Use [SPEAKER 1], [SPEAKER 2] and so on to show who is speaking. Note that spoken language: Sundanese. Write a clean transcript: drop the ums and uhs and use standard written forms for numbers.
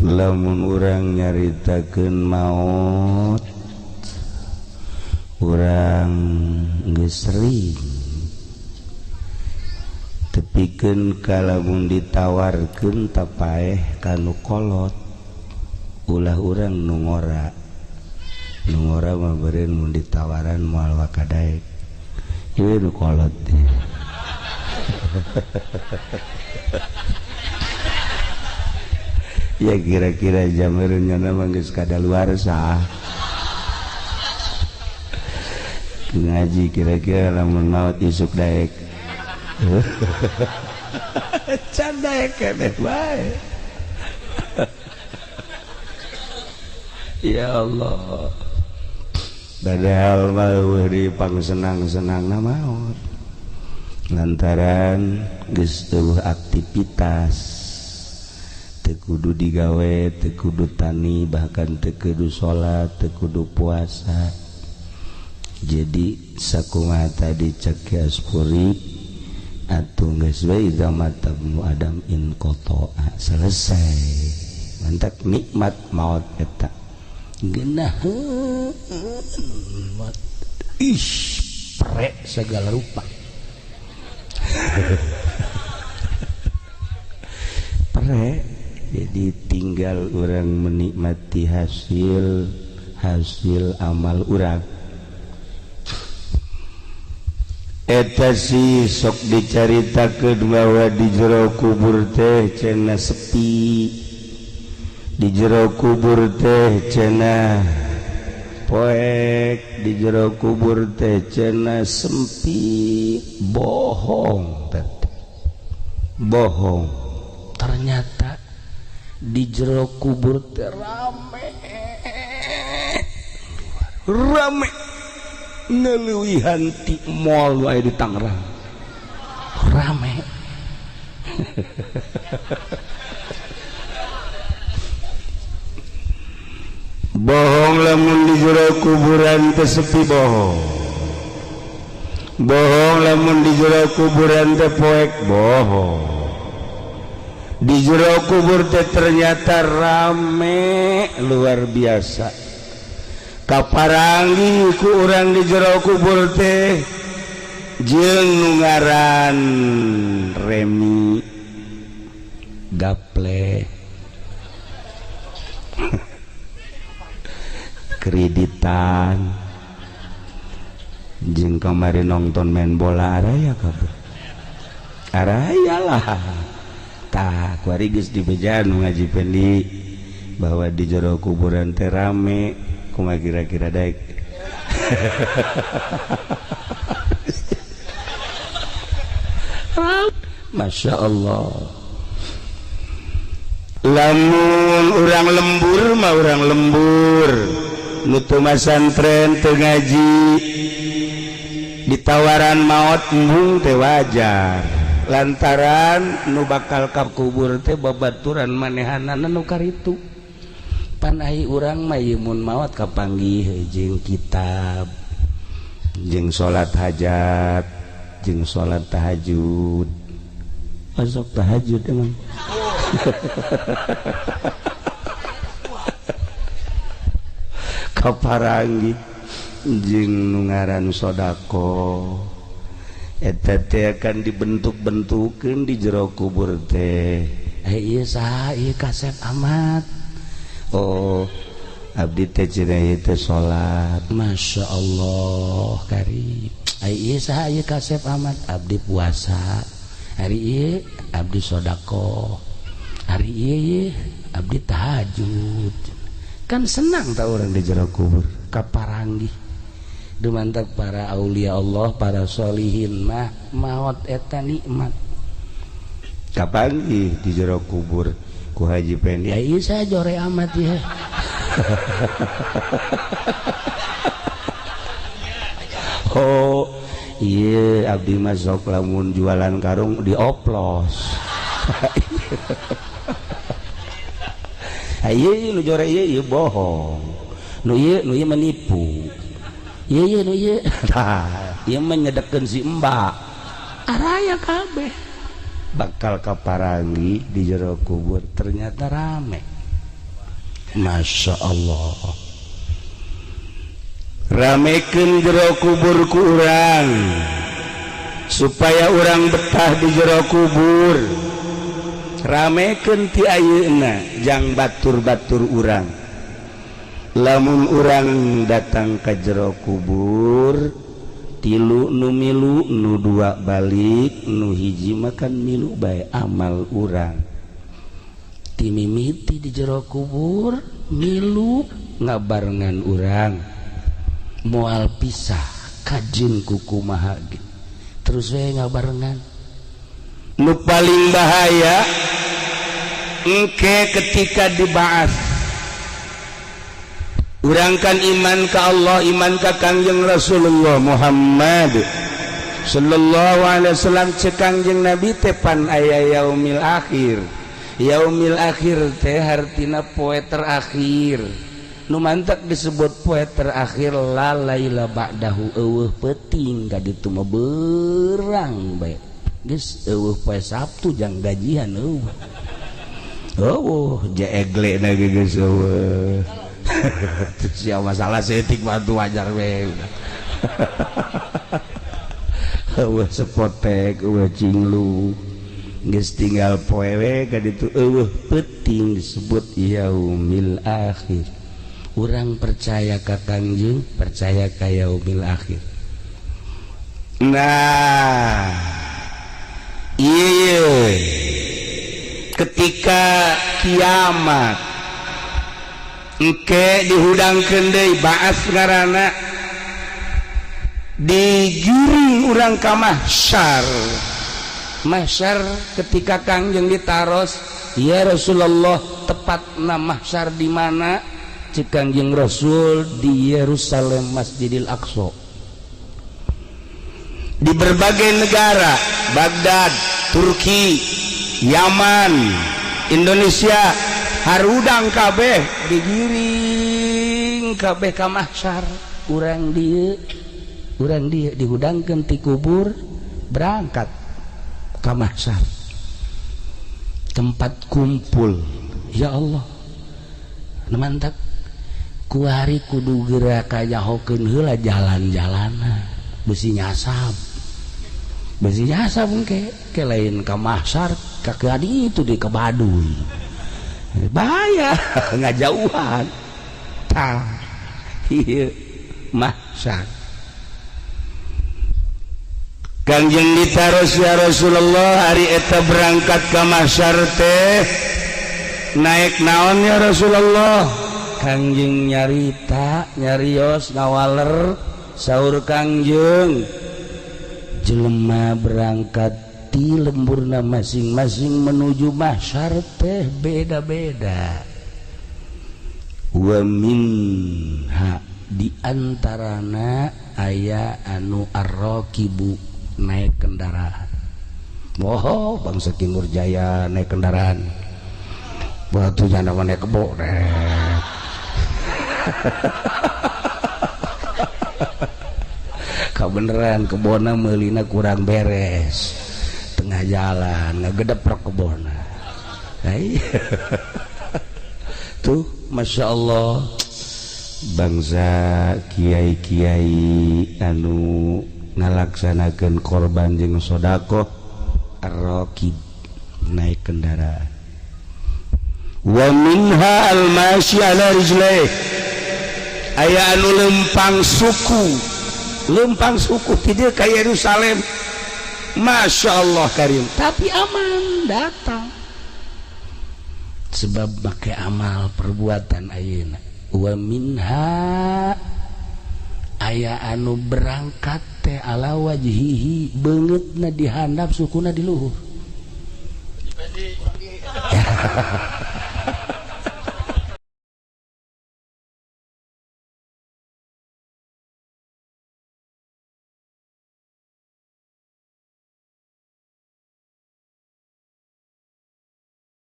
[SPEAKER 1] lamun urang nyaritakeun maut urang geus sering tepikeun kalamun ditawarkeun tapaeh kanu kolot ulah urang nu ngora mah beureun mun ditawaran moal wakadaek ieu nu kolot ya kira-kira jamereunna mah geus kadaluarsa ngaji kira-kira lamun maut isuk daek can daek keneh bae ya Allah padahal mah di pangsenang-senangna maut lantaran geus teu aktivitas teu kudu digawe teu kudu tani bahkan teu kudu salat teu kudu puasa jadi sakumaha tadi cek aspuri atuh geus we iza matabnu adam in qata'a selesai mantap nikmat maut eta geunaheun maut prek segala rupa prek jadi tinggal orang menikmati hasil amal urang eta si sok dicaritakeun bahwa di jero kubur teh cenah sepi di jero kubur teh cenah poek di jero kubur teh cenah sempit bohong ternyata di jero kubur teh rame neleuwihan ti mall wae di Tangerang rame bohong lamun di jero kuburan teh sepi bohong lamun di jero kuburan teh poek bohong di jero kubur teh ternyata rame luar biasa kaparangi ku urang di jero kubur teh jeung nu ngaran Remi gaple kreditan jeung kamari nonton main bola araya kabeh araya lah tah kuari geus dibejaan ngaji pendi bahwa di jero kuburan teh rame kumaha kira-kira daek Masya Allah lamun urang lembur mah urang lembur nutu masantren teu ngaji ditawaran maot embung teh wajar lantaran nu bakal ka kubur teh babaturan manehanana nu karitu pan ai urang mah mun maot kapanggih jeung kitab jeung salat hajat jeung salat tahajud masuk tahajud emang kaparangi jeung nu ngaran sodako eta teh akan dibentuk-bentukeun di jero kubur teh ieu saha ieu kasep amat oh abdi teh cenah ieu teh salat Masya Allah karim ieu saha ieu kasep amat abdi puasa hari ieu abdi sodako hari ieu abdi tahajud kan senang tah urang di jero kubur kaparanggih dumantak para aulia Allah para sholihin mah maot eta nikmat kapanggih di jero kubur ku Haji Pendi ieu saha jore amat ya oh iya abdi mah sok lamun jualan karung dioplos ieu nu jore ieu bohong nu ieu menipu ieu nu ieu tah ieu menyedekeun si Mbak araya kabeh bakal kaparangi di jero kubur ternyata rame Masya Allah ramekeun jero kubur ku urang supaya urang betah di jero kubur ramekeun ti ayeuna jang batur-batur urang lamun urang datang ka jero kubur tilu nu milu nu dua balik nu hiji makan milu bae amal urang timimiti di jero kubur milu ngabarengan urang moal pisah kajen kuku maha terus we ngabarengan nu paling bahaya engke ketika dibahas urang kan iman ka Allah iman ka Kangjeng Rasulullah Muhammad sallallahu alaihi wasallam cek Kangjeng Nabi teh pan aya yaumil akhir yaumil akhir teh hartina poe terakhir nu mantak disebut poe terakhir la laila ba'dahu eueuh peuting ka ditu mah beurang bae geus eueuh poe Sabtu jang gajian eueuh jeegle na geus eueuh sia masalah setik batu wajar we eueuh sepotek eueuh cinglu geus tinggal poe we ka ditu eueuh peuting disebut yaumil akhir urang percaya ka Kangjeng percaya ka yaumil akhir nah ieu ketika kiamat engke dihudangkeun deui baas ngaranna digiring urang ka mahsyar ketika Kangjeng ditaros ya Rasulullah tepatna mahsyar di mana cek Kangjeng Rasul di Yerusalem Masjidil Aqsa di berbagai negara Baghdad Turki Yaman Indonesia harudang kabeh digiring kabeh ka mahsyar urang dieu dihudangkeun ti kubur berangkat ka mahsyar tempat kumpul ya Allah nemantak ku hari kudu geura kanyahokeun heula jalan-jalanan beusi nyasab engke lain ka mahsyar ka kadi itu di ka Baduy bahaya ngajauhan tah ieu mahsyar Kangjeng ditaros ya Rasulullah hari eta berangkat ka mahsyar teh naik naon ya Rasulullah Kangjeng nyarita nyarios ngawaler saur Kangjeng jelema berangkat ti lemburna masing-masing menuju mahsyar teh beda-beda wa minha di antarana aya anu arraqibu naik kendaraan moho bangsa Timur Jaya naik kendaraan batu jana naik kebo kabeneran kebona meulina kurang beres tengah jalan ngagedeprok kebona tuh Masya Allah bangsa kiai-kiai anu ngalaksanakeun korban jeung sodaqoh ar-raqib naik kendaraan wa minha al-masyi ala rijlaih aya anu lempang suku ti dieu ka Yerusalem Masya Allah karim tapi aman datang sebab make amal perbuatan ayeuna wa minha aya anu berangkat teh ala wajhihi beungeutna dihandap sukuna di luhur